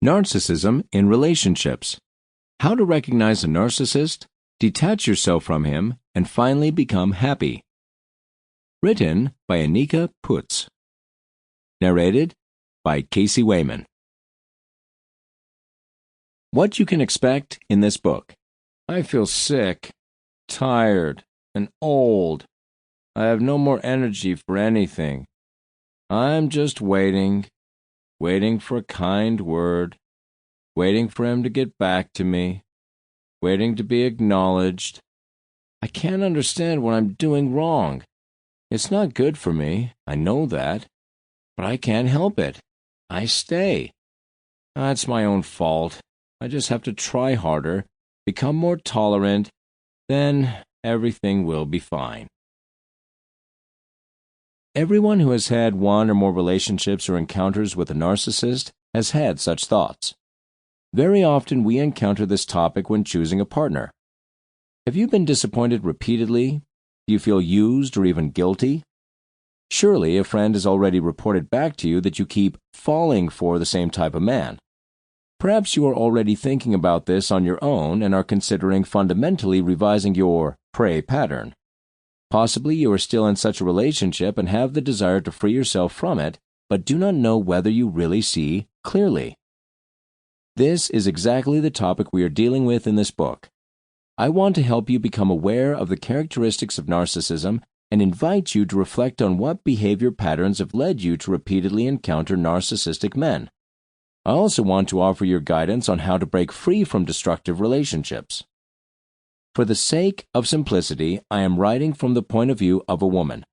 Narcissism in relationships. How to recognize a narcissist, detach yourself from him, and finally become happy. Written by Annika Pütz. Narrated by Wayman. What you can expect in this book. I feel sick, tired, and old. I have no more energy for anything. I'm just waiting for a kind word, waiting for him to get back to me, waiting to be acknowledged. I can't understand what I'm doing wrong. It's not good for me, I know that, but I can't help it. I stay. That's my own fault. I just have to try harder, become more tolerant, then everything will be fine. Everyone who has had one or more relationships or encounters with a narcissist has had such thoughts. Very often we encounter this topic when choosing a partner. Have you been disappointed repeatedly? Do you feel used or even guilty? Surely a friend has already reported back to you that you keep falling for the same type of man. Perhaps you are already thinking about this on your own and are considering fundamentally revising your prey pattern. Possibly you are still in such a relationship and have the desire to free yourself from it, but do not know whether you really see clearly. This is exactly the topic we are dealing with in this book. I want to help you become aware of the characteristics of narcissism and invite you to reflect on what behavior patterns have led you to repeatedly encounter narcissistic men. I also want to offer you guidance on how to break free from destructive relationships. For the sake of simplicity, I am writing from the point of view of a woman.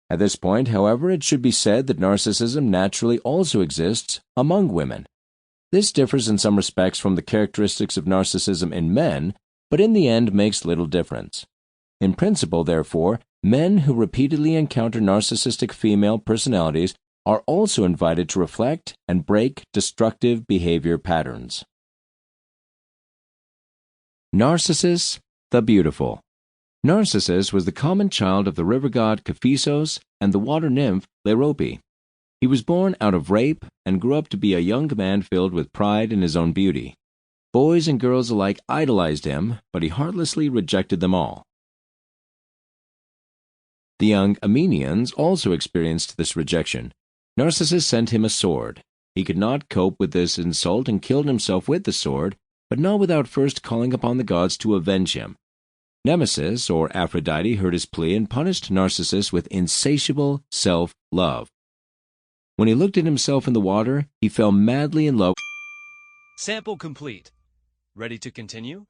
At this point, however, it should be said that narcissism naturally also exists among women. This differs in some respects from the characteristics of narcissism in men, but in the end makes little difference. In principle, therefore, men who repeatedly encounter narcissistic female personalities are also invited to reflect and break destructive behavior patterns. Narcissus the Beautiful. Narcissus was the common child of the river god Kephisos and the water nymph Lairope. He was born out of rape and grew up to be a young man filled with pride in his own beauty. Boys and girls alike idolized him, but he heartlessly rejected them all. The young Armenians also experienced this rejection. Narcissus sent him a sword. He could not cope with this insult and killed himself with the sword, but not without first calling upon the gods to avenge him. Nemesis, or Aphrodite, heard his plea and punished Narcissus with insatiable self-love. When he looked at himself in the water, he fell madly in love. Sample complete. Ready to continue?